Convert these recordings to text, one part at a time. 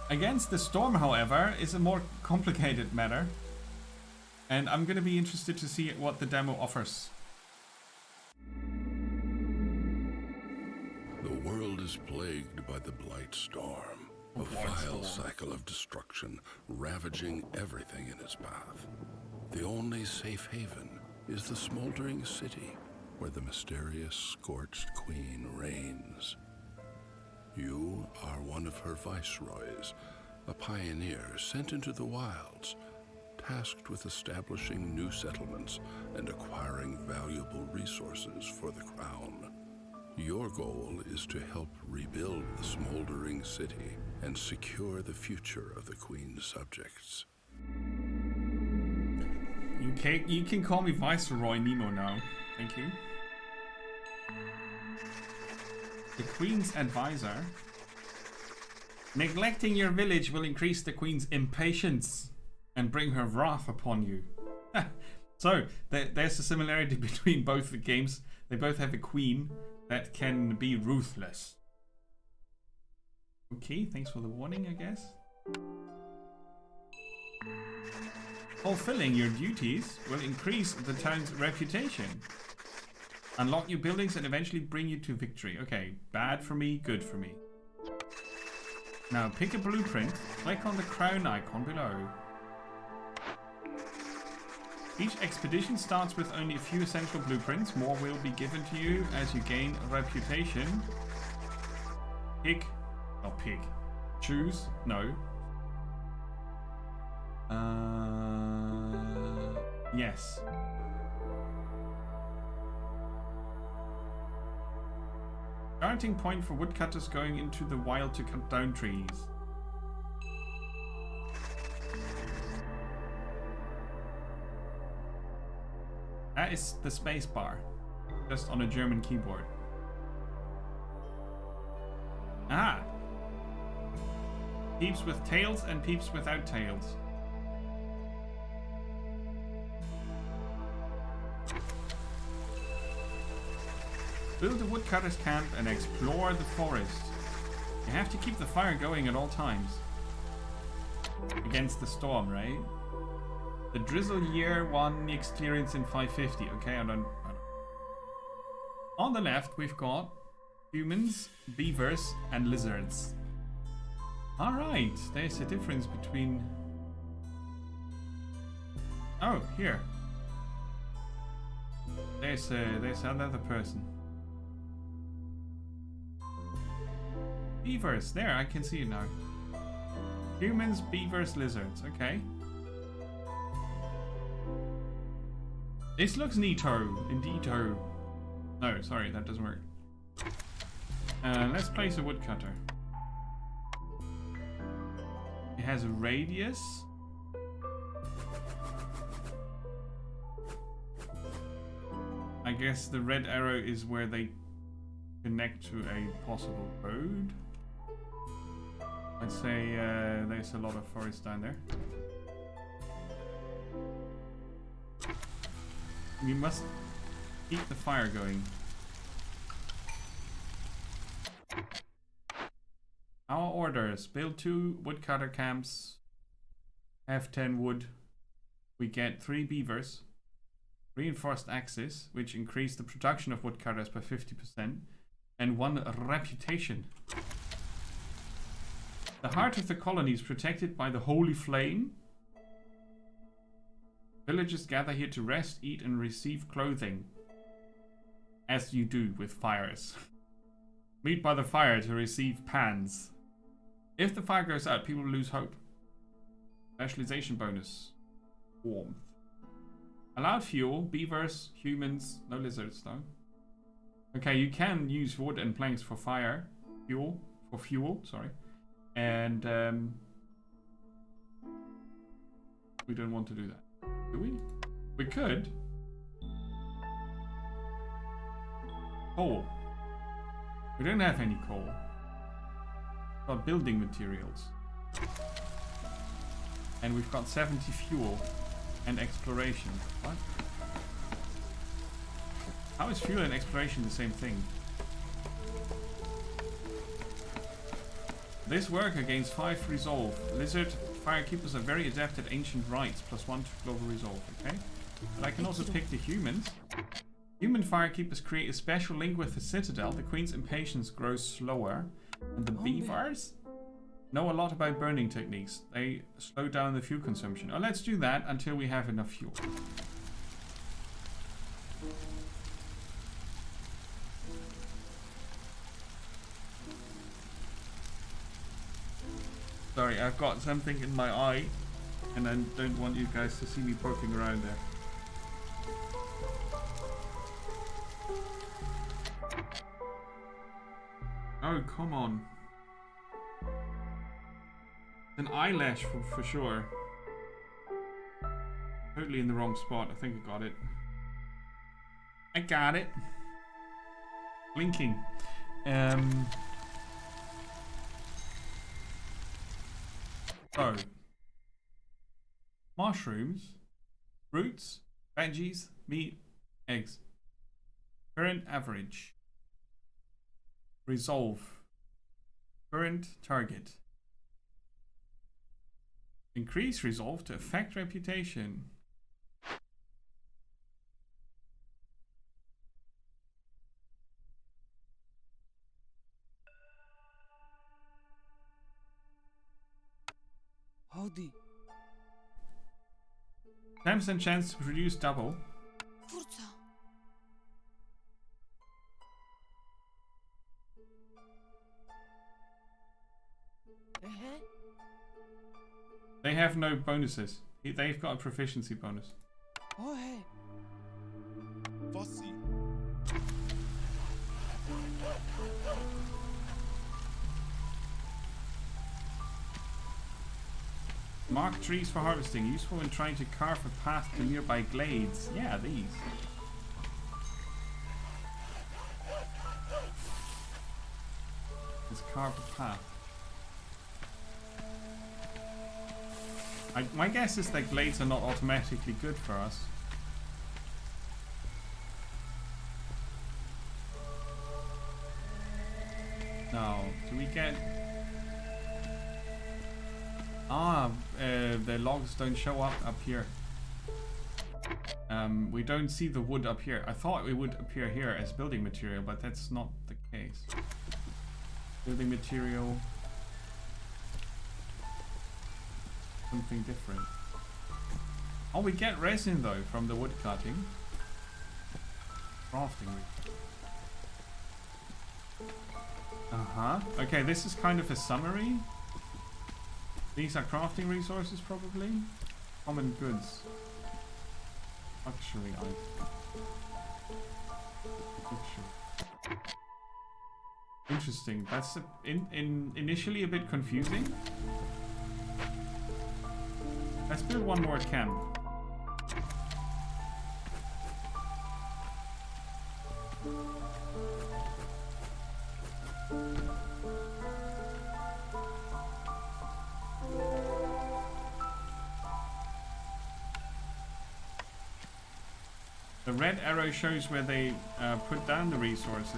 Against the storm, however, is a more complicated matter. And I'm gonna be interested to see what the demo offers. The world is plagued by the Blight Storm, a vile cycle of destruction, ravaging everything in its path. The only safe haven is the smoldering city, where the mysterious Scorched Queen reigns. You are one of her viceroys, a pioneer sent into the wilds, tasked with establishing new settlements and acquiring valuable resources for the crown. Your goal is to help rebuild the smoldering city and secure the future of the Queen's subjects. You can call me Viceroy Nemo now. Thank you. The Queen's advisor. Neglecting your village will increase the Queen's impatience and bring her wrath upon you. So, there's a similarity between both the games. They both have a queen that can be ruthless. Okay, thanks for the warning, I guess. Fulfilling your duties will increase the town's reputation. Unlock new buildings and eventually bring you to victory. Okay, bad for me, good for me. Now pick a blueprint, click on the crown icon below. Each expedition starts with only a few essential blueprints. More will be given to you as you gain a reputation. Pick. Choose. No. Yes. Starting point for woodcutters going into the wild to cut down trees. That is the space bar, just on a German keyboard. Ah! Peeps with tails and peeps without tails. Build a woodcutter's camp and explore the forest. You have to keep the fire going at all times. Against the storm, right? The drizzle year 1 experience in 550. Okay, I don't. On the left, we've got humans, beavers, and lizards. Alright, there's a difference between... Oh, here. There's another person. Beavers, there, I can see it now. Humans, beavers, lizards, okay. This looks neato, indeedo. No, sorry, that doesn't work. Let's place a woodcutter. It has a radius. I guess the red arrow is where they connect to a possible road. I'd say there's a lot of forest down there. We must keep the fire going. Our orders: build 2 woodcutter camps, have 10 wood. We get 3 beavers, reinforced axes, which increase the production of woodcutters by 50%, and 1 reputation. The heart of the colony is protected by the holy flame. Villagers gather here to rest, eat, and receive clothing. As you do with fires. Meet by the fire to receive pans. If the fire goes out, people lose hope. Specialization bonus. Warmth. Allowed fuel, beavers, humans, no lizards though. Okay, you can use wood and planks for fire. Fuel, sorry. And we don't want to do that. Do we? We could. Coal. We don't have any coal. We've got building materials. And we've got 70 fuel and exploration. What? How is fuel and exploration the same thing? This work gains 5 resolve. Lizard firekeepers are very adept at ancient rites, +1 to global resolve, okay? But I can also pick the humans. Human firekeepers create a special link with the citadel. The queen's impatience grows slower. And the beavers know a lot about burning techniques. They slow down the fuel consumption. Oh, let's do that until we have enough fuel. Sorry, I've got something in my eye and I don't want you guys to see me poking around there. Oh, come on. An eyelash for sure. Totally in the wrong spot. I think I got it. I got it. Blinking. So. Mushrooms. Fruits. Veggies. Meat. Eggs. Current average. Resolve. Current target. Increase resolve to affect reputation. Howdy. 10% chance to produce double. Forza. They have no bonuses. They've got a proficiency bonus. Oh hey. Vossi. Mark trees for harvesting. Useful when trying to carve a path to nearby glades. Yeah, these. Let's carve a path. My guess is that glades are not automatically good for us. Now, do we get... the logs don't show up here. We don't see the wood up here. I thought it would appear here as building material, but that's not the case. Building material... something different. Oh, we get resin though from the wood cutting. Crafting. Okay, this is kind of a summary. These are crafting resources probably. Common goods. Luxury items. Luxury. Interesting. That's initially a bit confusing. Let's build one more camp. The red arrow shows where they put down the resources,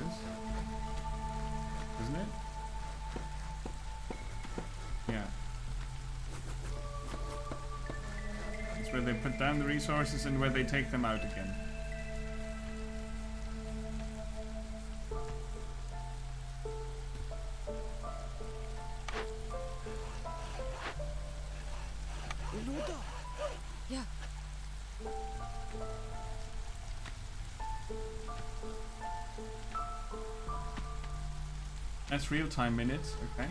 isn't it? Yeah. It's where they put down the resources and where they take them out again. Yeah. That's real-time minutes, okay.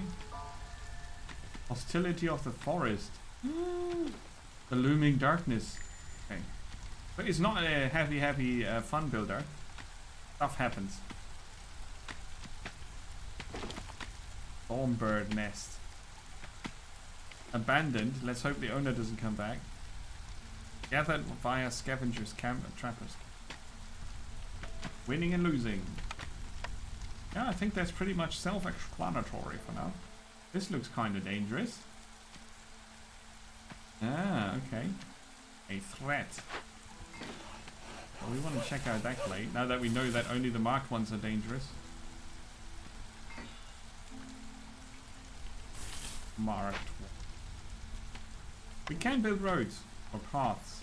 Hostility of the forest. The looming darkness. Okay. But it's not a heavy fun builder. Stuff happens. Thornbird nest. Abandoned. Let's hope the owner doesn't come back. Gathered via scavengers camp and trappers. Winning and losing. Yeah, I think that's pretty much self-explanatory for now. This looks kind of dangerous. Ah, okay. A threat. Well, we want to check out that glade, now that we know that only the marked ones are dangerous. Marked. We can build roads or paths.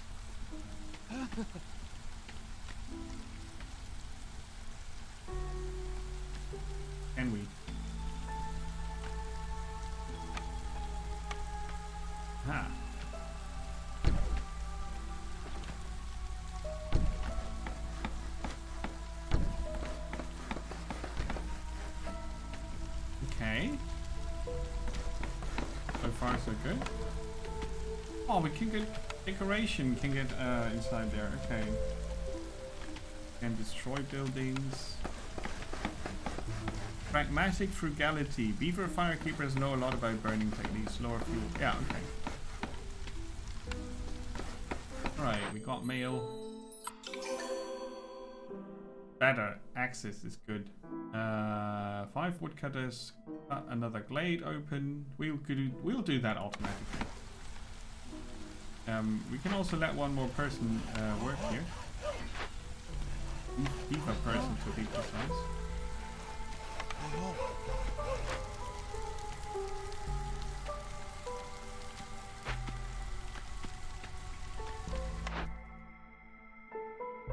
Can we? Ha. Okay. So far so good. Oh, we can get decoration, can get inside there. Okay. Can destroy buildings. Pragmatic frugality. Beaver firekeepers know a lot about burning techniques. Lower fuel. Yeah, okay. Alright, we got mail. Better. Access is good. 5 woodcutters. Cut another glade open. We'll do that automatically. We can also let one more person work here. Beaver person to be precise.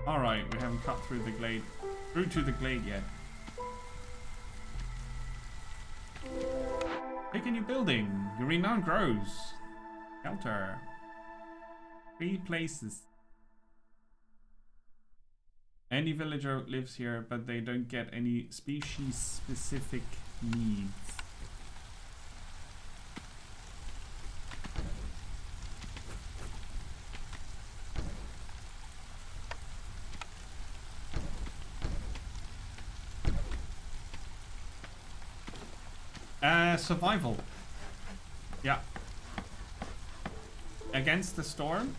Alright, we haven't cut through to the glade yet. Pick a new building. Your renown grows. Shelter. 3 places. Any villager lives here, but they don't get any species-specific needs. Survival. Yeah. Against the storm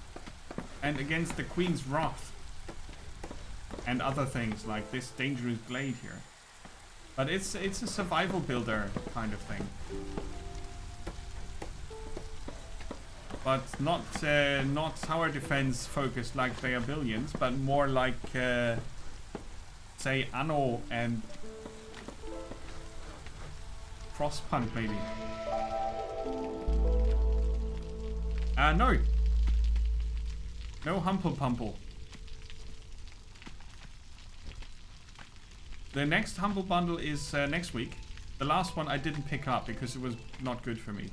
and against the Queen's wrath. And other things like this dangerous glade here. But it's a survival builder kind of thing. But not tower defense focused like they are billions, but more like say Anno and Frostpunk maybe. No. No Humple Pumple. The next Humble Bundle is next week. The last one I didn't pick up because it was not good for me.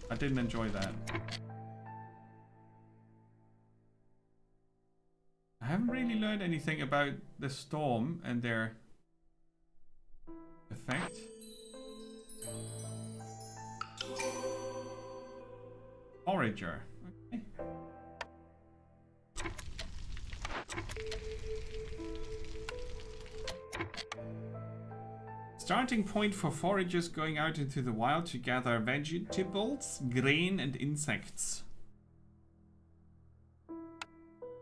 I didn't enjoy that. I haven't really learned anything about the storm and their effect. Forager. Okay. Starting point for foragers going out into the wild to gather vegetables, grain, and insects.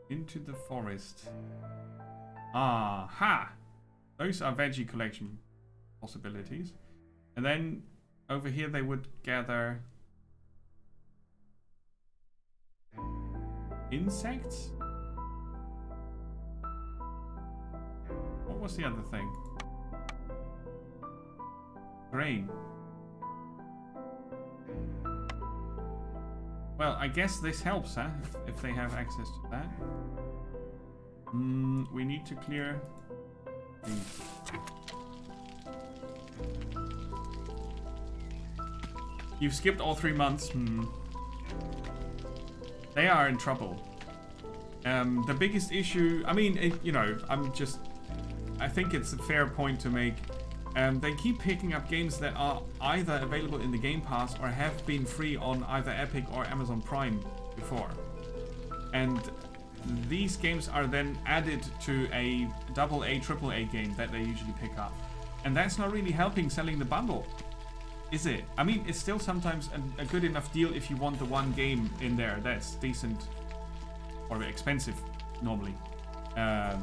Into the forest. Aha! Those are veggie collection possibilities. And then over here they would gather insects? What was the other thing? Grain. Well, I guess this helps, huh? If they have access to that. We need to clear these. You've skipped all 3 months. They are in trouble. The biggest issue, I mean, you know, I think it's a fair point to make. They keep picking up games that are either available in the Game Pass or have been free on either Epic or Amazon Prime before. And these games are then added to a AA, AAA game that they usually pick up. And that's not really helping selling the bundle, is it? I mean, it's still sometimes a good enough deal if you want the one game in there that's decent or expensive normally. Not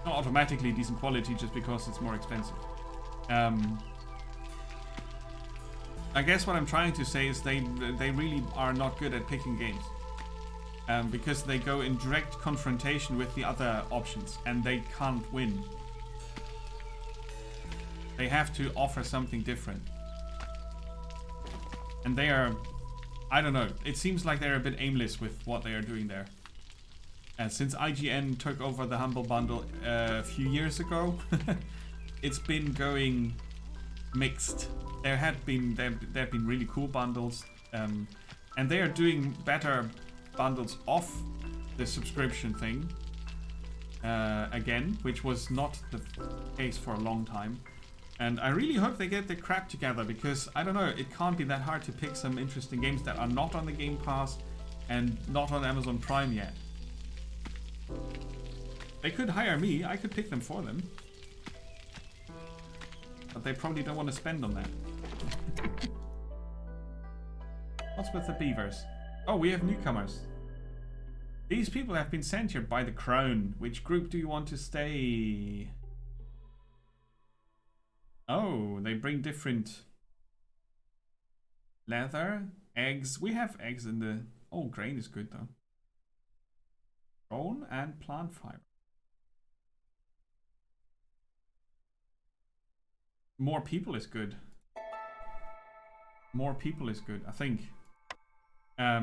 automatically decent quality just because it's more expensive. I guess what I'm trying to say is they really are not good at picking games. Because they go in direct confrontation with the other options and they can't win. They have to offer something different. And they are, I don't know, it seems like they're a bit aimless with what they are doing there. Since IGN took over the Humble Bundle a few years ago, it's been going mixed. There have been really cool bundles, and they are doing better bundles off the subscription thing again, which was not the case for a long time. And I really hope they get their crap together, because I don't know, it can't be that hard to pick some interesting games that are not on the Game Pass and not on Amazon Prime yet. They could hire me, I could pick them for them. But they probably don't want to spend on that. What's with the beavers? Oh, we have newcomers. These people have been sent here by the crown. Which group do you want to stay? Oh, they bring different leather, eggs. We have eggs in the... Oh, grain is good though. Bone and plant fiber. More people is good. More people is good, I think.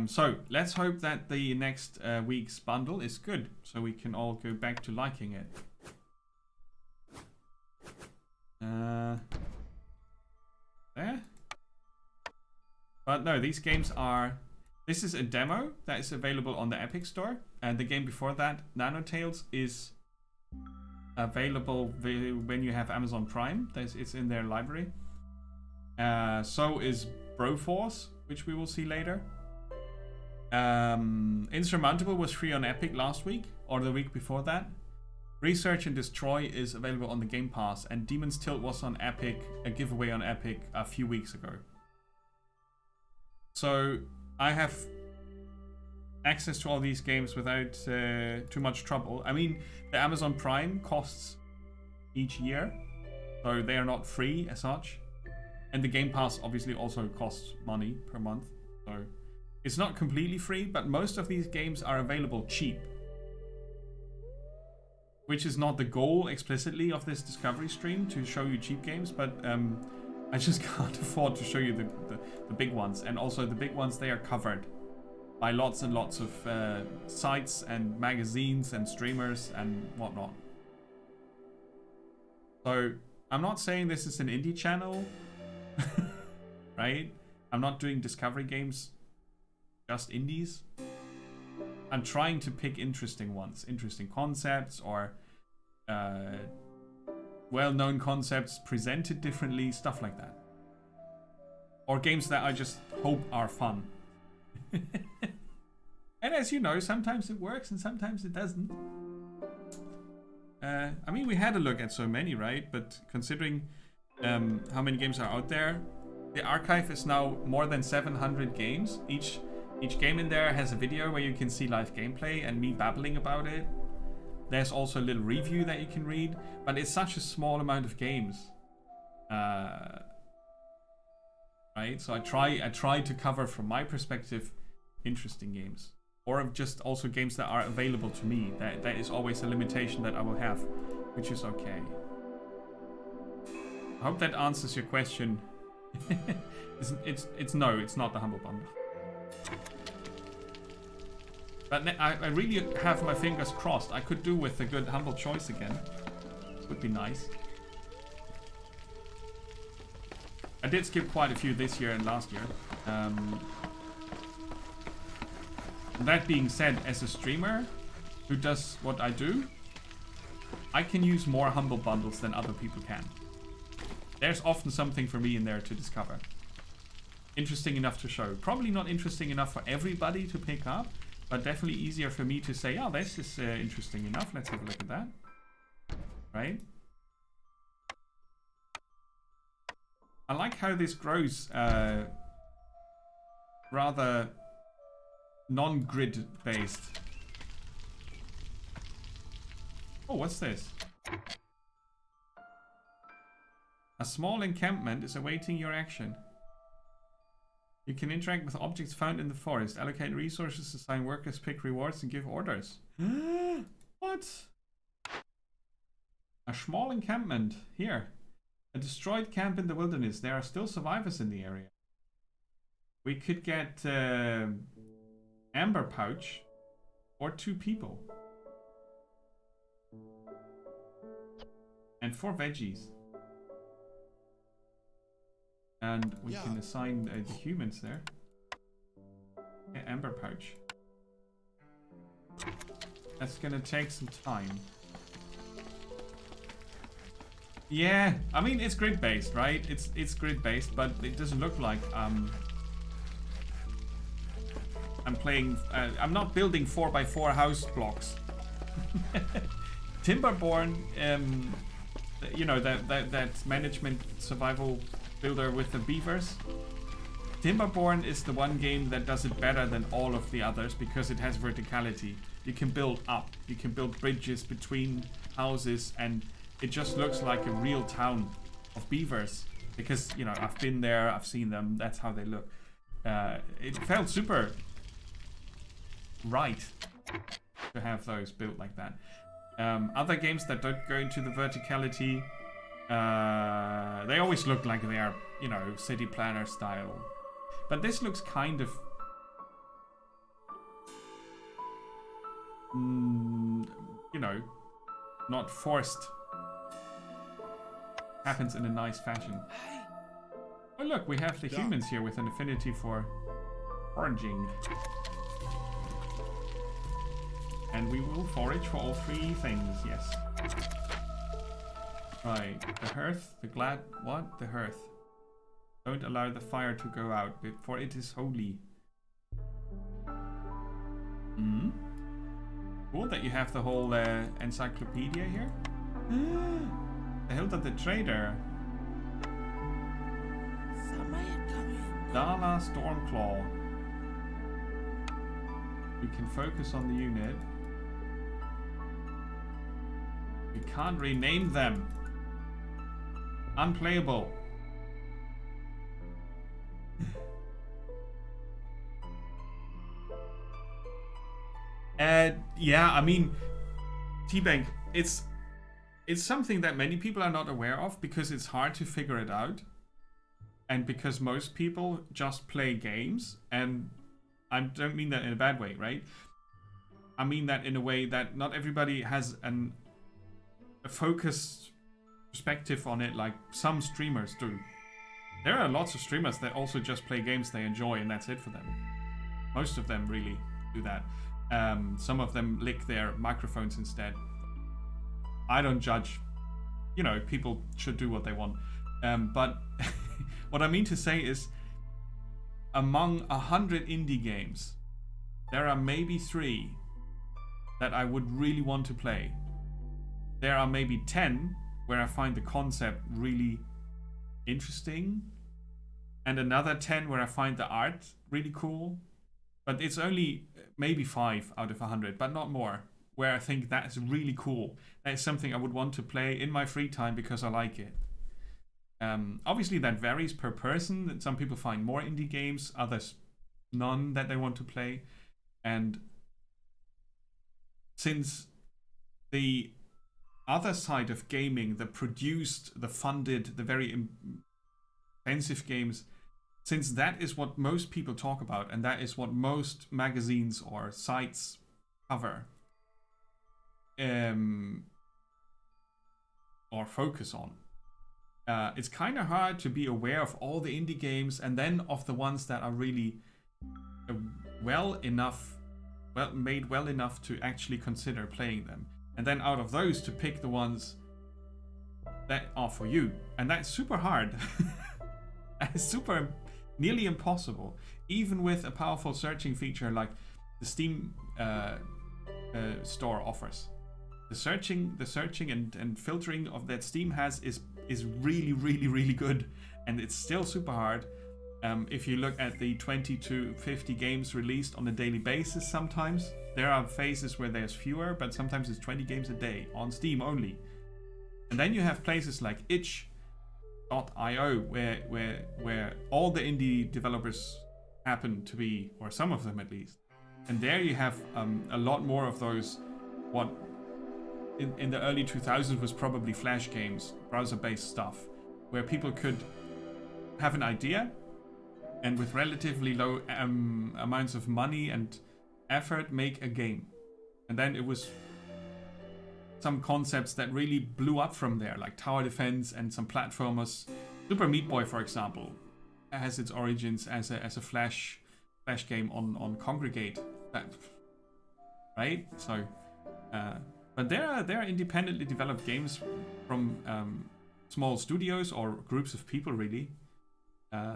So let's hope that the next week's bundle is good, so we can all go back to liking it. There. But no, these games are... This is a demo that is available on the Epic Store, and the game before that, Nanotales, is available when you have Amazon Prime. It's in their library. So is Broforce, which we will see later. Insurmountable was free on Epic last week, or the week before that. Research and Destroy is available on the Game Pass, and Demon's Tilt was on Epic, a giveaway on Epic a few weeks ago. So I have access to all these games without too much trouble. I mean, the Amazon Prime costs each year, so they are not free as such. And the Game Pass obviously also costs money per month, so it's not completely free, but most of these games are available cheap. Which is not the goal explicitly of this Discovery stream, to show you cheap games, but I just can't afford to show you the big ones. And also the big ones, they are covered by lots and lots of sites and magazines and streamers and whatnot. So I'm not saying this is an indie channel, right? I'm not doing Discovery games, just indies. I'm trying to pick interesting ones, interesting concepts, or well-known concepts presented differently, stuff like that. Or games that I just hope are fun. And as you know, sometimes it works and sometimes it doesn't. I mean, we had a look at so many, right? But considering how many games are out there, the archive is now more than 700 games. Each game in there has a video where you can see live gameplay and me babbling about it. There's also a little review that you can read, but it's such a small amount of games. Right? So I try to cover, from my perspective, interesting games. Or just also games that are available to me. That is always a limitation that I will have, which is okay. I hope that answers your question. No, it's not the Humble Bundle. But I really have my fingers crossed. I could do with a good Humble Choice again. Would be nice. I did skip quite a few this year and last year. That being said, as a streamer who does what I do, I can use more Humble Bundles than other people can. There's often something for me in there to discover. Interesting enough to show. Probably not interesting enough for everybody to pick up, but definitely easier for me to say, oh, this is interesting enough. Let's have a look at that. Right? I like how this grows rather non-grid based. Oh, what's this? A small encampment is awaiting your action. You can interact with objects found in the forest, allocate resources, assign workers, pick rewards, and give orders. What? A small encampment. Here. A destroyed camp in the wilderness. There are still survivors in the area. We could get Amber Pouch or 2 people. And 4 veggies. And we can assign the humans there. Okay, Amber Pouch. That's gonna take some time. Yeah, I mean it's grid based, right? It's grid based, but it doesn't look like I'm playing. I'm not building 4x4 house blocks. Timberborn, you know that management survival builder with the beavers. Timberborn is the one game that does it better than all of the others because it has verticality. You can build up, you can build bridges between houses, and it just looks like a real town of beavers. Because, you know, I've been there, I've seen them, that's how they look. It felt super right to have those built like that. Other games that don't go into the verticality, they always look like they are, you know, city planner style. But this looks kind of you know, not forced. Happens in a nice fashion. Oh look, we have the humans here with an affinity for foraging. And we will forage for all 3 things, yes. Right, the hearth, the glad... What? The hearth. Don't allow the fire to go out, for it is holy. Cool that you have the whole encyclopedia here. The Hilda the Trader. Dala Stormclaw. We can focus on the unit. We can't rename them. Unplayable. Yeah, I mean, T-Bank, it's something that many people are not aware of because it's hard to figure it out. And because most people just play games, and I don't mean that in a bad way, right? I mean that in a way that not everybody has a focused perspective on it like some streamers do. There are lots of streamers that also just play games they enjoy and that's it for them. Most of them really do that. Some of them lick their microphones instead. I don't judge. You know, people should do what they want. But what I mean to say is, among 100 indie games, there are maybe 3 that I would really want to play. There are maybe 10 where I find the concept really interesting, and another 10 where I find the art really cool. But it's only maybe 5 out of 100, but not more, where I think that is really cool. That is something I would want to play in my free time because I like it. Obviously that varies per person. Some people find more indie games, others none that they want to play. And since the other side of gaming, the produced, the funded, the very expensive games, since that is what most people talk about and that is what most magazines or sites cover or focus on, it's kind of hard to be aware of all the indie games and then of the ones that are really made well enough to actually consider playing them. And then out of those to pick the ones that are for you. And that's super hard. It's super nearly impossible. Even with a powerful searching feature like the Steam store offers. The searching and filtering of that Steam has is really, really, really good. And it's still super hard. If you look at the 20 to 50 games released on a daily basis, sometimes there are phases where there's fewer, but sometimes it's 20 games a day on Steam only. And then you have places like itch.io where all the indie developers happen to be, or some of them at least. And there you have a lot more of those, what in the early 2000s was probably Flash games, browser-based stuff, where people could have an idea and with relatively low amounts of money and effort make a game. And then it was some concepts that really blew up from there, like tower defense and some platformers. Super Meat Boy, for example, has its origins as a flash game on Congregate, right? So, but there are independently developed games from small studios or groups of people, really.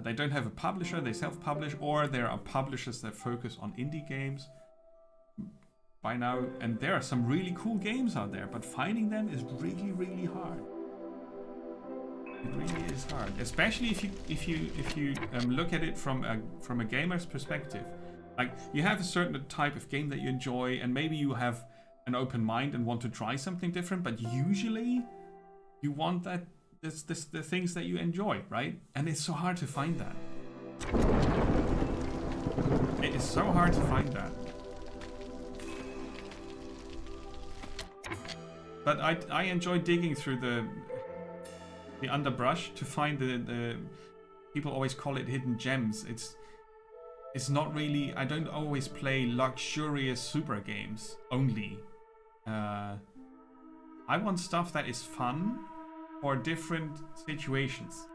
They don't have a publisher, they self-publish, or there are publishers that focus on indie games by now, and there are some really cool games out there, but finding them is really, really hard. It really is hard, especially if you look at it from a gamer's perspective. Like, you have a certain type of game that you enjoy, and maybe you have an open mind and want to try something different, but usually you want the things that you enjoy, right? And it's so hard to find that. It is so hard to find that. But I enjoy digging through the underbrush to find the people always call it hidden gems. It's not really. I don't always play luxurious super games only. I want stuff that is fun for different situations.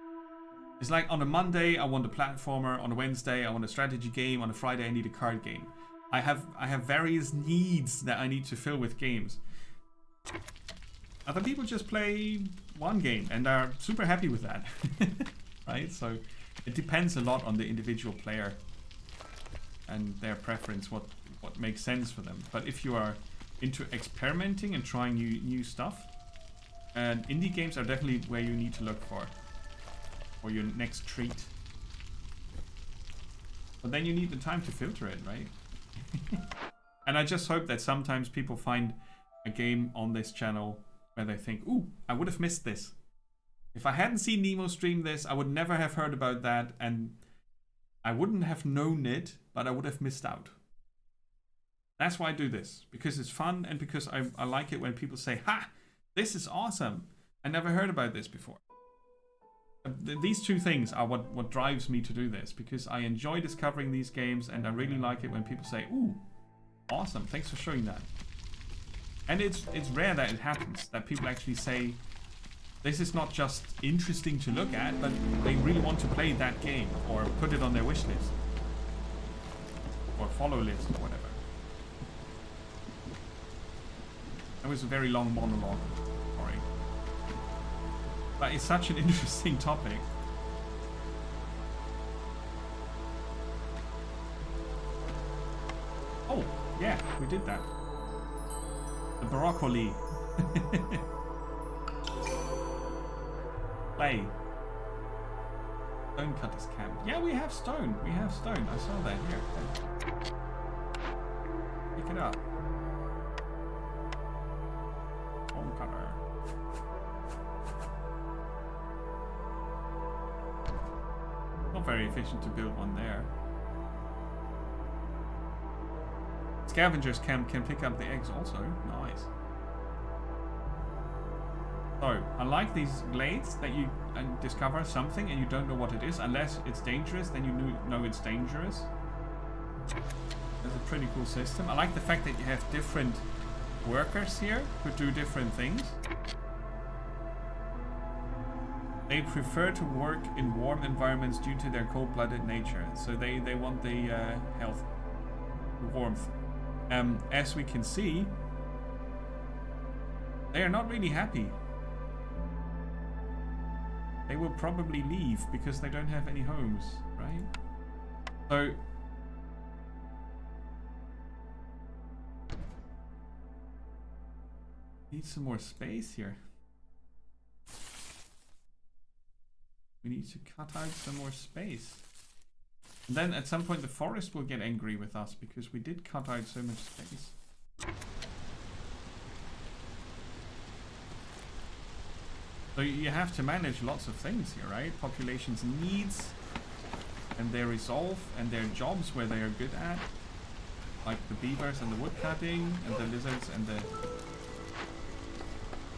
It's like on a Monday I want a platformer, on a Wednesday I want a strategy game, on a Friday I need a card game. I have various needs that I need to fill with games. Other people just play one game and are super happy with that. Right? So it depends a lot on the individual player and their preference, what makes sense for them. But if you are into experimenting and trying new stuff, and indie games are definitely where you need to look for your next treat. But then you need the time to filter it, right? And I just hope that sometimes people find a game on this channel where they think, ooh, I would have missed this. If I hadn't seen Nemo stream this, I would never have heard about that, and I wouldn't have known it, but I would have missed out. That's why I do this, because it's fun and because I like it when people say, ha, this is awesome. I never heard about this before. These two things are what drives me to do this, because I enjoy discovering these games and I really like it when people say, ooh, awesome, thanks for showing that. And it's rare that it happens, that people actually say, this is not just interesting to look at, but they really want to play that game or put it on their wish list or follow list or whatever. That was a very long monologue, sorry. But it's such an interesting topic. Oh, yeah, we did that. The broccoli. Play. Stonecutter's camp. Yeah, we have stone. We have stone. I saw that here. Pick it up. Stonecutter. Not very efficient to build one there. Scavengers can pick up the eggs also. Nice. So, unlike these glades that you discover something and you don't know what it is, unless it's dangerous, then you know it's dangerous. That's a pretty cool system. I like the fact that you have different workers here who do different things. They prefer to work in warm environments due to their cold-blooded nature. So they want the health, warmth. As we can see, they are not really happy. They will probably leave because they don't have any homes, right? So need some more space here. We need to cut out some more space. And then at some point the forest will get angry with us because we did cut out so much space. So you have to manage lots of things here, right? Population's needs and their resolve and their jobs where they are good at. Like the beavers and the wood cutting and the lizards and the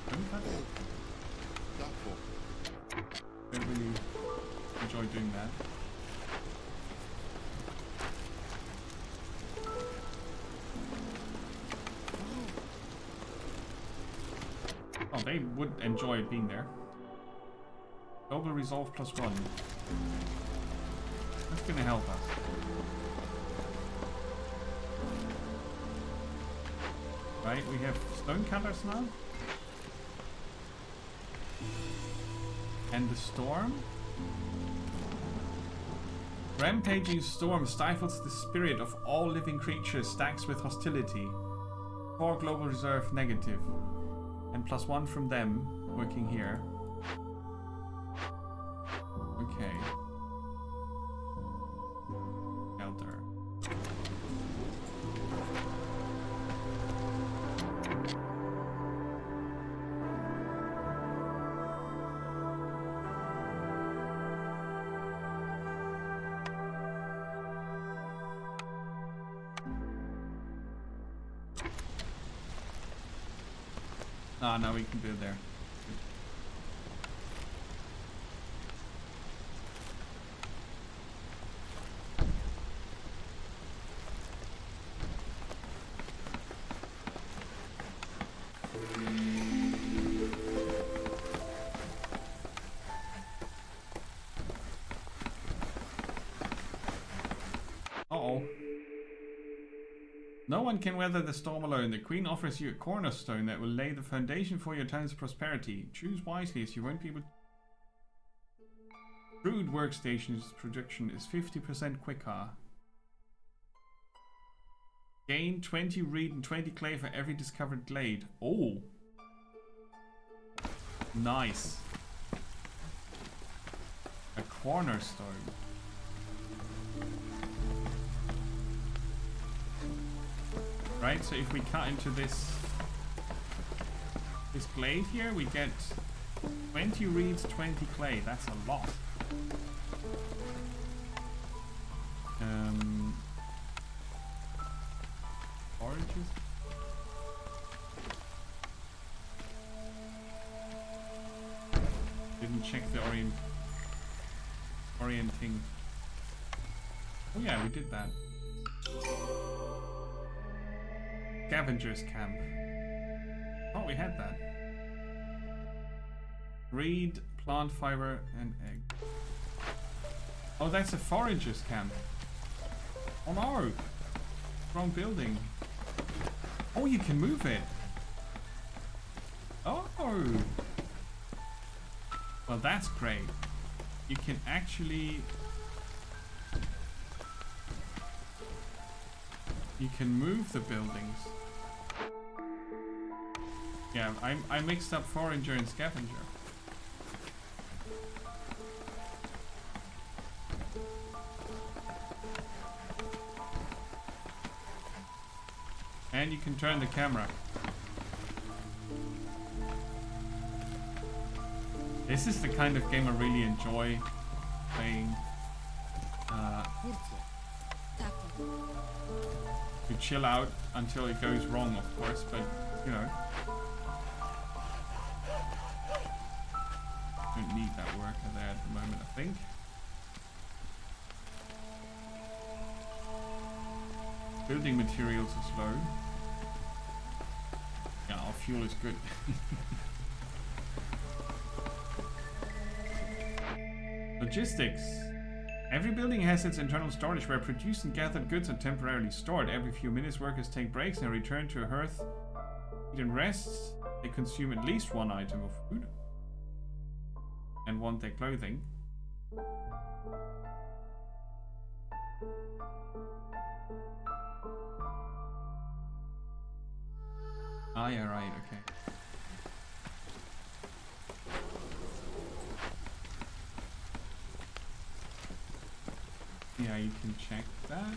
stone cutting. Don't really enjoy doing that. they would enjoy being there. Global resolve +1. That's gonna help us. Right, we have stone cutters now. And the storm. Rampaging storm stifles the spirit of all living creatures, stacks with hostility. 4 global reserve negative. And +1 from them working here. Okay. Shelter. Ah, now we can build there. Uh-oh. No one can weather the storm alone. The Queen offers you a cornerstone that will lay the foundation for your town's prosperity. Choose wisely as you won't be able to... Crude workstations production is 50% quicker. Gain 20 reed and 20 clay for every discovered glade. Oh! Nice. A cornerstone. Right, so if we cut into this glade here, we get 20 reeds, 20 clay. That's a lot. Oranges. Didn't check the orienting. Oh yeah, we did that. Scavengers camp. Oh, we had that. Reed, plant fiber, and egg. Oh, that's a foragers camp. Oh no! Wrong building. Oh, you can move it. Oh! Well, that's great. You can actually... You can move the buildings. Yeah, I mixed up forager and scavenger. And you can turn the camera. This is the kind of game I really enjoy playing. To chill out until it goes wrong, of course, but you know. Don't need that worker there at the moment, I think. Building materials are slow. Yeah, our fuel is good. Logistics. Every building has its internal storage where produced and gathered goods are temporarily stored. Every few minutes workers take breaks and return to a hearth, eat and rest. They consume at least one item of food and want their clothing. Ah, yeah, right, okay. Yeah, you can check that.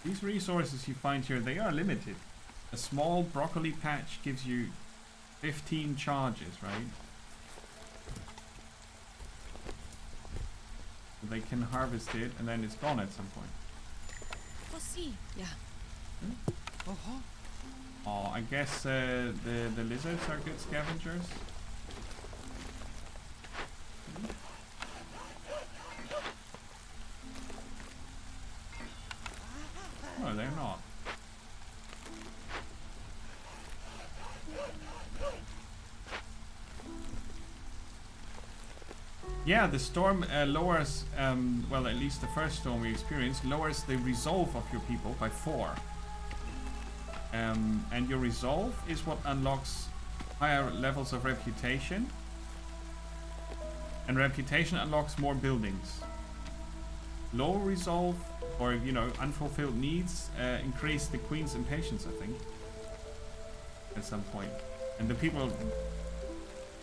These resources you find here, they are limited. A small broccoli patch gives you 15 charges, right? So they can harvest it and then it's gone at some point. Yeah. Oh, I guess the lizards are good scavengers. Oh, they're Yeah, the storm lowers, well, at least the first storm we experienced, lowers the resolve of your people by 4. And your resolve is what unlocks higher levels of reputation. And reputation unlocks more buildings. Low resolve, or, you know, unfulfilled needs, increase the queen's impatience, I think. At some point. And the people,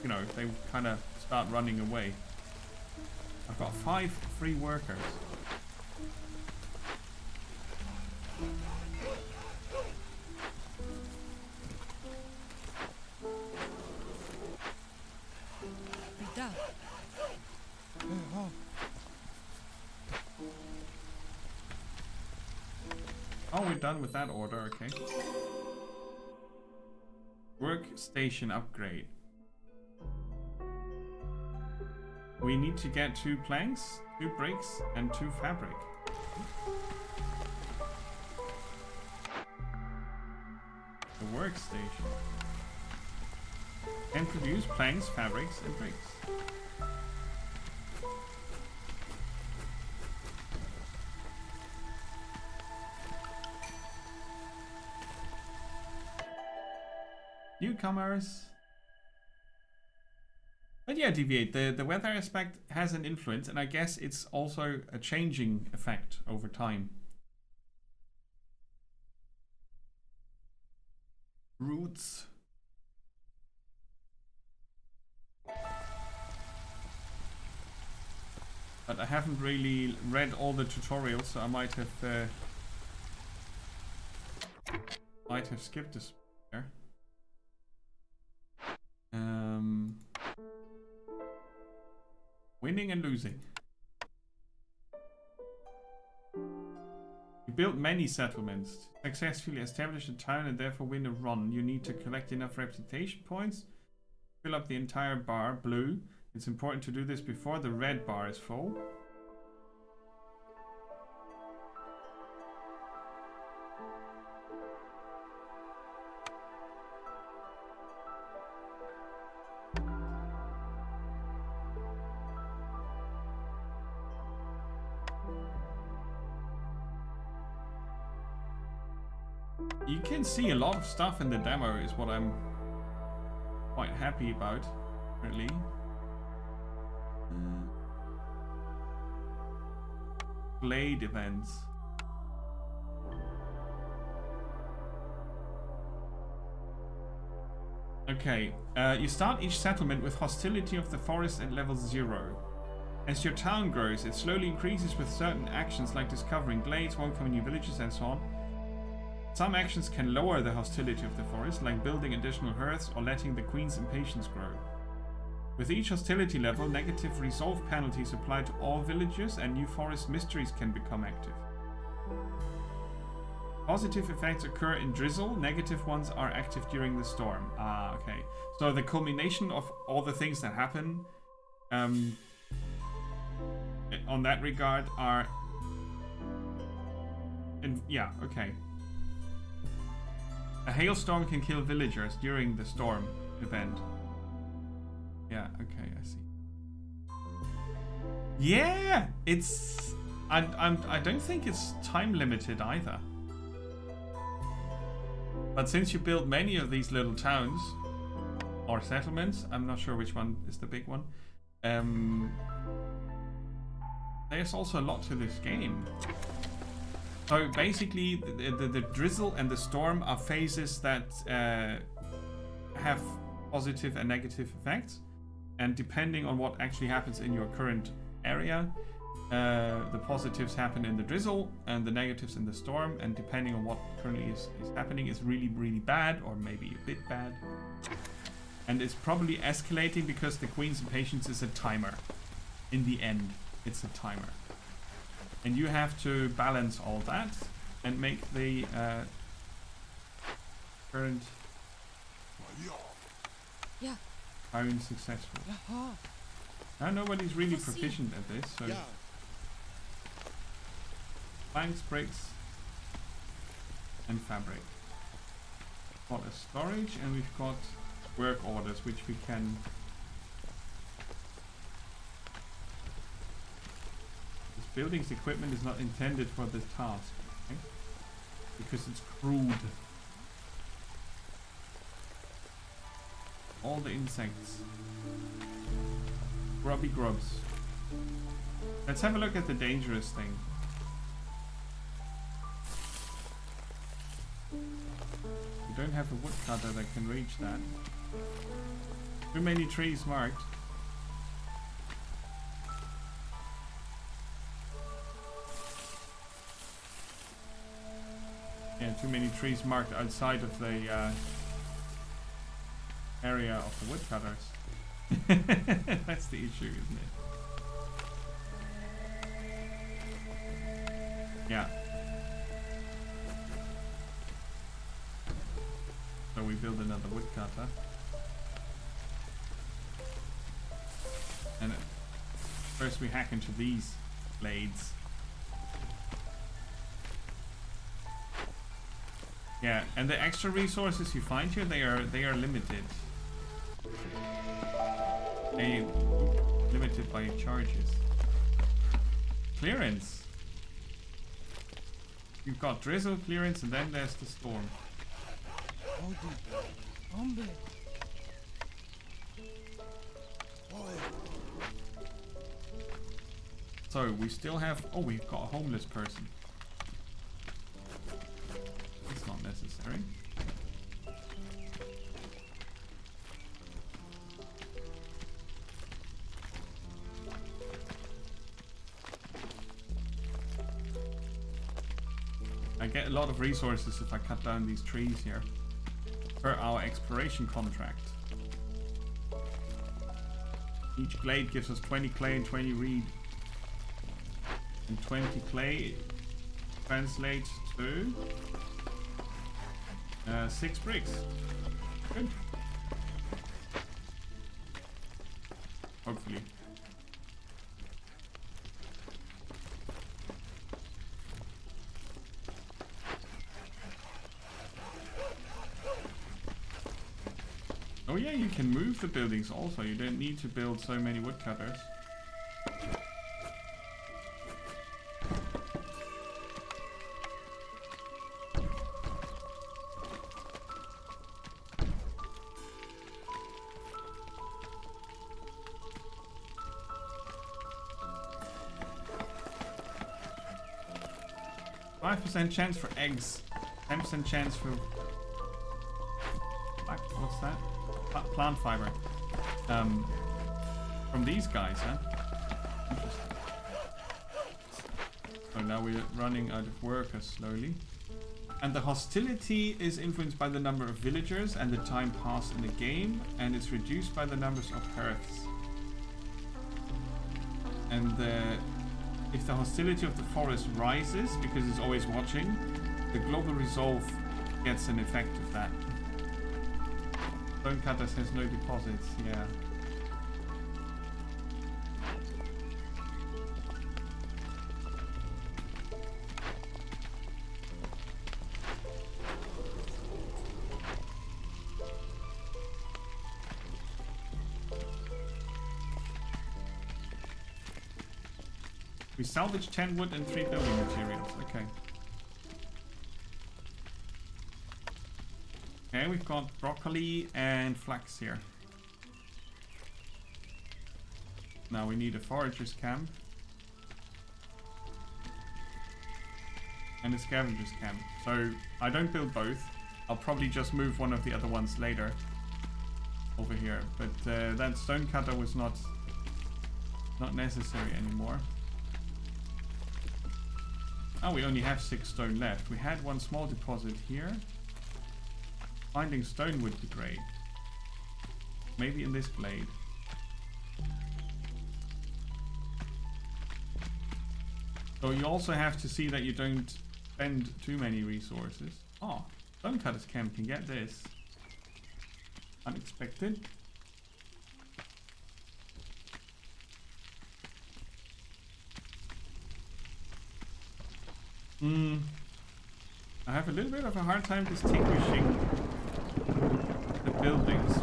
you know, they kind of start running away. I've got 5 free workers. Da. Oh, we're done with that order, okay. Workstation upgrade. We need to get 2 planks, 2 bricks, and 2 fabric. The workstation can produce planks, fabrics, and bricks. Newcomers. But yeah, Deviate, the weather aspect has an influence, and I guess it's also a changing effect over time. Roots. But I haven't really read all the tutorials, so I might have skipped this there. Winning and losing. You built many settlements. To successfully establish a town and therefore win a run, you need to collect enough reputation points. Fill up the entire bar, blue. It's important to do this before the red bar is full. You can see a lot of stuff in the demo is what I'm quite happy about, really. Glade events. Okay, you start each settlement with hostility of the forest at level 0. As your town grows, it slowly increases with certain actions like discovering glades, welcoming new villages, and so on. Some actions can lower the hostility of the forest, like building additional hearths or letting the queen's impatience grow. With each hostility level, negative resolve penalties apply to all villagers and new forest mysteries can become active. Positive effects occur in drizzle, negative ones are active during the storm. Ah, okay. So the culmination of all the things that happen on that regard are... yeah, okay. A hailstorm can kill villagers during the storm event. Yeah, okay, I see. Yeah, it's... I don't think it's time limited either. But since you build many of these little towns or settlements, I'm not sure which one is the big one. There's also a lot to this game. So basically, the drizzle and the storm are phases that have positive and negative effects. And depending on what actually happens in your current area, the positives happen in the drizzle and the negatives in the storm. And depending on what currently is happening is really, really bad or maybe a bit bad. And it's probably escalating because the Queen's Impatience is a timer. In the end, it's a timer. And you have to balance all that and make the current town successful. Now nobody's really proficient at this, so planks, bricks, and fabric. We've got a storage and we've got work orders which we can building's equipment is not intended for this task. Okay? Because it's crude. All the insects. Grubby grubs. Let's have a look at the dangerous thing. We don't have a woodcutter that can reach that. Too many trees marked. Yeah, too many trees marked outside of the area of the woodcutters. That's the issue, isn't it? Yeah. So we build another woodcutter. And first we hack into these blades. Yeah, and the extra resources you find here, they are limited. Limited by charges. Clearance. You've got drizzle, clearance, and then there's the storm. So we still have. Oh, we've got a homeless person. It's not necessary. I get a lot of resources if I cut down these trees here. Per our exploration contract. Each glade gives us 20 clay and 20 reed. And 20 clay translates to 6 bricks. Good. Hopefully. Oh yeah, you can move the buildings also. You don't need to build so many woodcutters. %, chance for eggs, 10% chance for what's that? Plant fiber. From these guys, huh? Interesting. So now we're running out of workers slowly. And the hostility is influenced by the number of villagers and the time passed in the game, and it's reduced by the numbers of hearths. And if the hostility of the forest rises, because it's always watching, the global resolve gets an effect of that. Stonecutters has no deposits, yeah. We salvage 10 wood and 3 building materials, okay. Okay, we've got broccoli and flax here. Now we need a forager's camp. And a scavenger's camp. So I don't build both. I'll probably just move one of the other ones later. Over here. But that stonecutter was not necessary anymore. Oh, we only have 6 stone left. We had one small deposit here. Finding stone would be great. Maybe in this blade. So you also have to see that you don't spend too many resources. Oh, Stonecutter's Camp can get this. Unexpected. I have a little bit of a hard time distinguishing the buildings.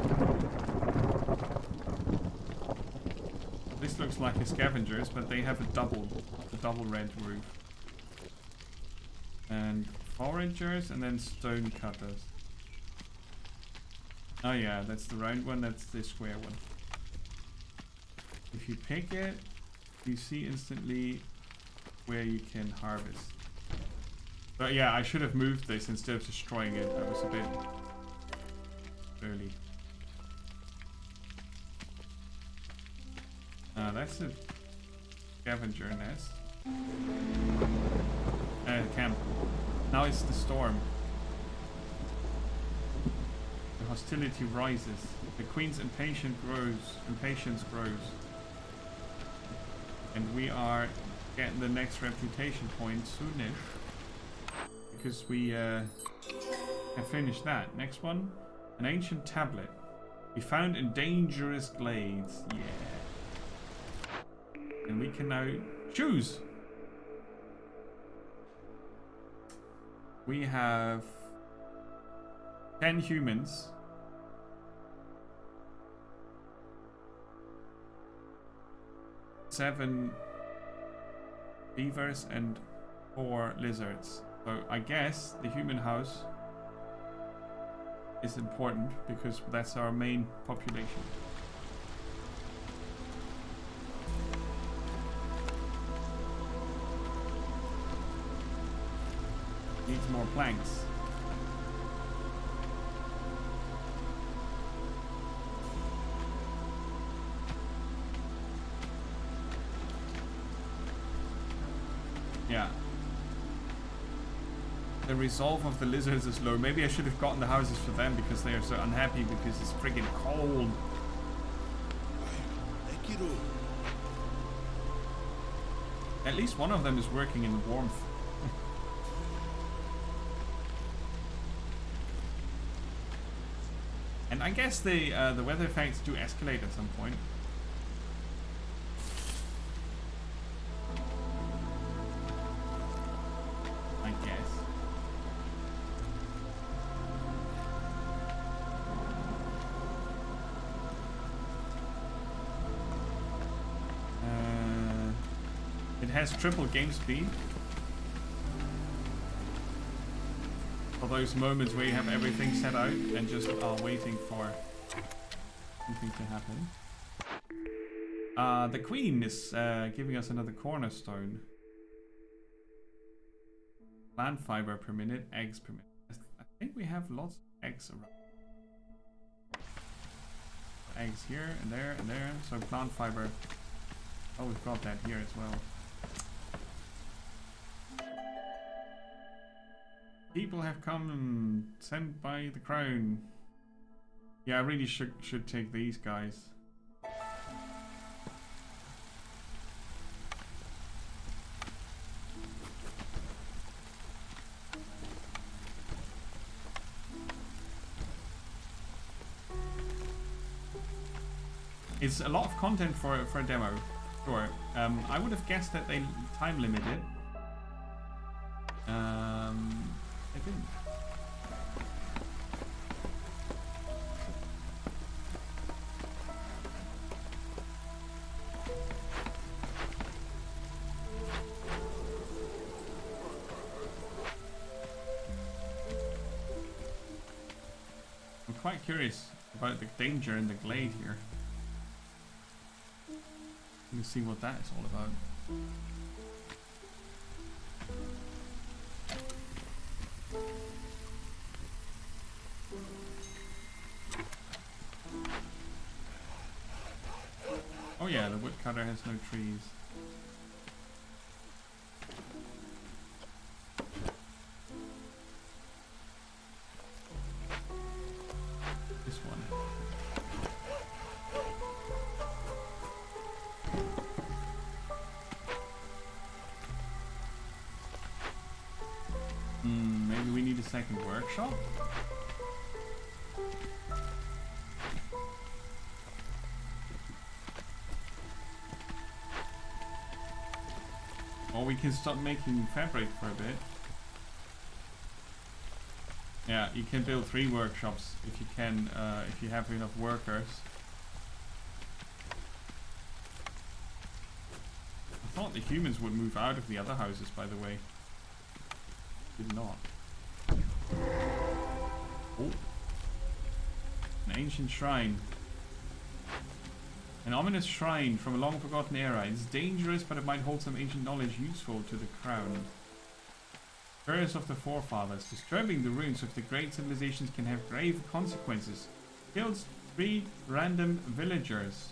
This looks looks like a scavengers, but they have a double red roof. And foragers and then stone cutters. Oh yeah, that's the round one, that's the square one. If you pick it, you see instantly where you can harvest. But yeah, I should have moved this instead of destroying it. I was a bit early. That's a scavenger nest. Camp. Now it's the storm. The hostility rises. The queen's impatience grows. And we are getting the next reputation point soonish. Because we have finished that. Next one. An ancient tablet. We found in dangerous glades. Yeah. And we can now choose. We have 10 humans. 7 beavers and 4 lizards. So I guess the human house is important because that's our main population. Needs more planks. Yeah. The resolve of the lizards is low. Maybe I should have gotten the houses for them because they are so unhappy because it's friggin' cold. At least one of them is working in the warmth. And I guess the weather effects do escalate at some point. I guess. It has triple game speed. For those moments where you have everything set out and just are waiting for something to happen. The queen is giving us another cornerstone. Plant fiber per minute, eggs per minute. I think we have lots of eggs around. Eggs here and there and there. So plant fiber. Oh, we've got that here as well. People have come sent by the crown. Yeah, I really should take these guys. It's a lot of content for a demo. Sure. I would have guessed that they time limit it. I didn't. I'm quite curious about the danger in the glade here. Let me see what that is all about. Oh yeah, the woodcutter has no trees. This one. Maybe we need a second workshop? Or we can stop making fabric for a bit. Yeah, you can build 3 workshops if you can, if you have enough workers. the humans would move out of the other houses, by the way. Did not. Oh. An ancient shrine. An ominous shrine from a long-forgotten era. It's dangerous, but it might hold some ancient knowledge useful to the crown. Curse of the forefathers. Disturbing the ruins of the great civilizations can have grave consequences. Kills 3 random villagers.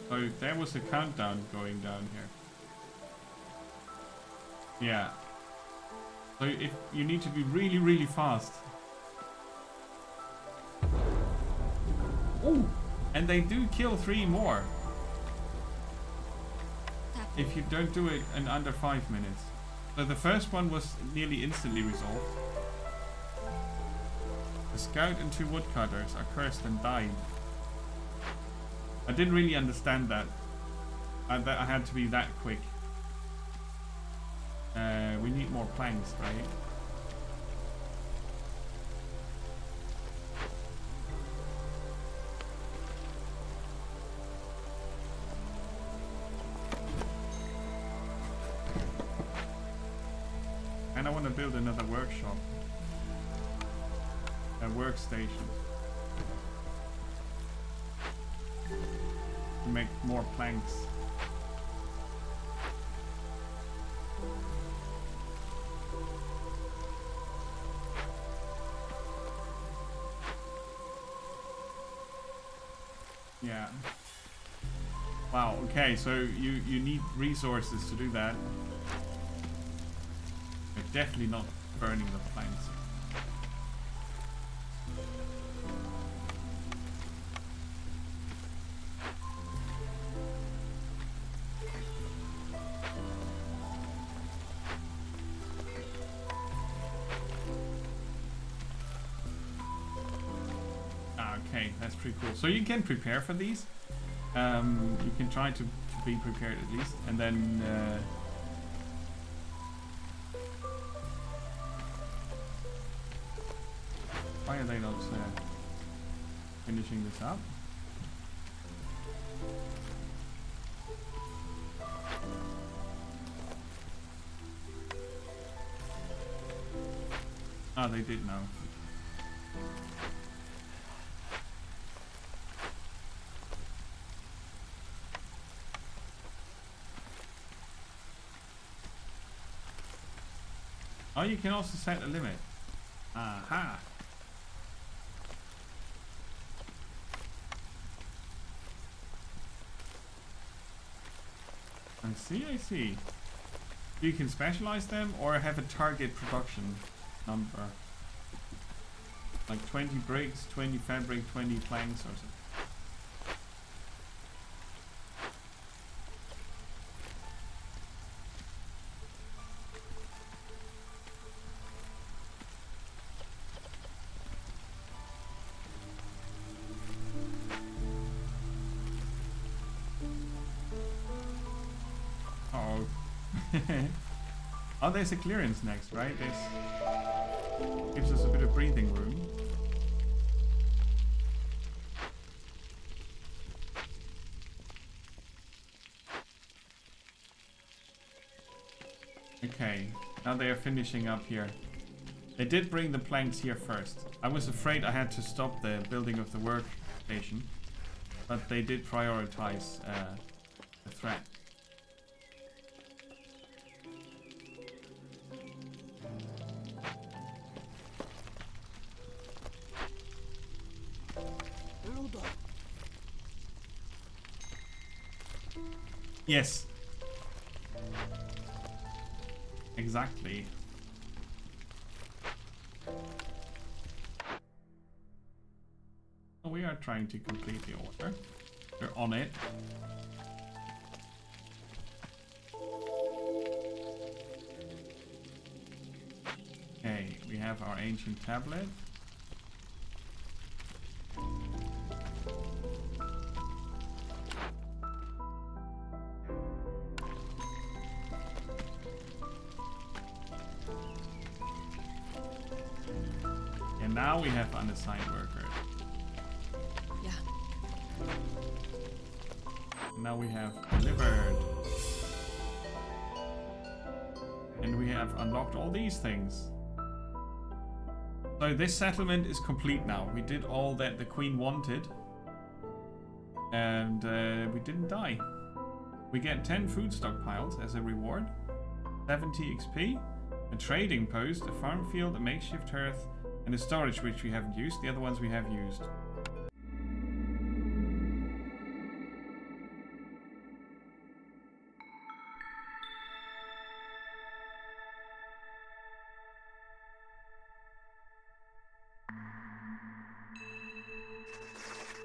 So there was a countdown going down here. Yeah. So if you need to be really, really fast. Oh! And they do kill 3 more. If you don't do it in under 5 minutes. So the first one was nearly instantly resolved. The scout and 2 woodcutters are cursed and died. I didn't really understand that. I had to be that quick. We need more planks, right? And I want to build another workshop. A workstation. To make more planks. Yeah. Wow, okay, so you need resources to do that. You're definitely not burning the planks. Okay, that's pretty cool. So you can prepare for these. You can try to be prepared at least, and then why are they not finishing this up? Ah, they did now. Oh, you can also set a limit. Aha! I see, I see. You can specialize them or have a target production number. Like 20 bricks, 20 fabric, 20 planks or something. Oh, there's a clearance next, right? This gives us a bit of breathing room. Okay, now they are finishing up here. They did bring the planks here first. I was afraid I had to stop the building of the workstation, but they did prioritize the threat. Yes. Exactly. We are trying to complete the order. We're on it. Okay, we have our ancient tablet. And now we have unassigned worker. Yeah. And now we have delivered. And we have unlocked all these things. So this settlement is complete now. We did all that the queen wanted. And we didn't die. We get 10 food stockpiles as a reward. 70 XP. A trading post, a farm field, a makeshift hearth, and a storage which we haven't used. The other ones we have used.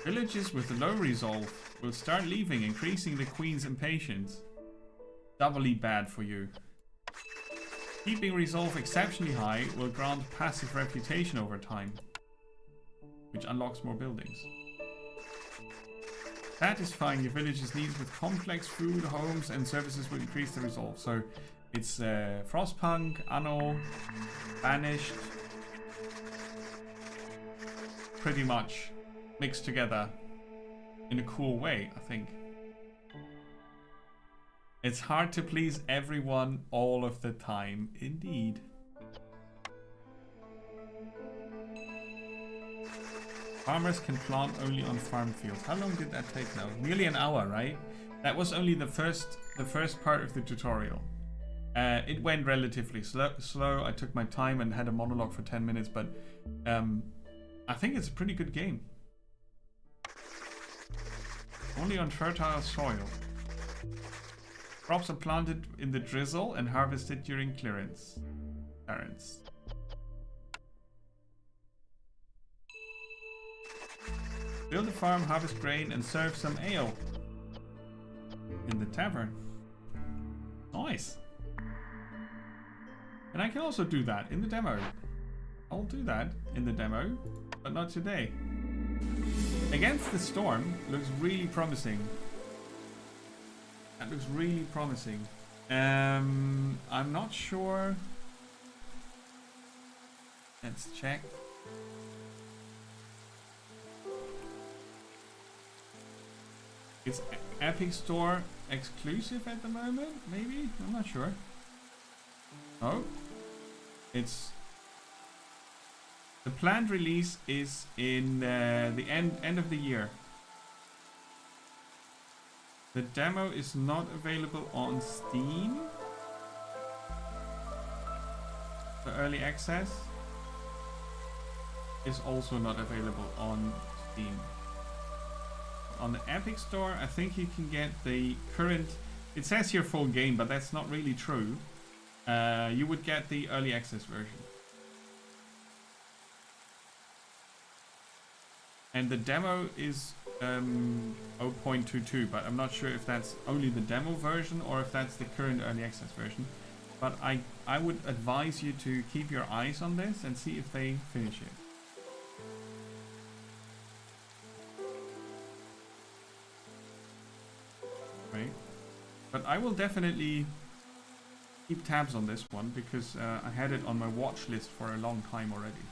Villages with low resolve will start leaving, increasing the queen's impatience. Doubly bad for you. Keeping resolve exceptionally high will grant passive reputation over time, which unlocks more buildings. Satisfying your village's needs with complex food, homes, and services will increase the resolve. So it's Frostpunk, Anno, Banished, pretty much mixed together in a cool way, I think. It's hard to please everyone all of the time, indeed. Farmers can plant only on farm fields. How long did that take now? Nearly an hour, right? That was only the first part of the tutorial. It went relatively slow. I took my time and had a monologue for 10 minutes, but I think it's a pretty good game. Only on fertile soil. Crops are planted in the drizzle and harvested during clearance. Build a farm, harvest grain, and serve some ale in the tavern. Nice. And I can also do that in the demo. I'll do that in the demo, but not today. Against the Storm looks really promising. That looks really promising. I'm not sure. Let's check. It's Epic Store exclusive at the moment, maybe? I'm not sure. Oh. It's... The planned release is in the end of the year. The demo is not available on Steam. The early access is also not available on Steam. On the Epic Store, I think you can get the current... It says here full game, but that's not really true. You would get the early access version. And the demo is 0.22, but I'm not sure if that's only the demo version or if that's the current early access version. But I would advise you to keep your eyes on this and see if they finish it. Right. But I will definitely keep tabs on this one because I had it on my watch list for a long time already.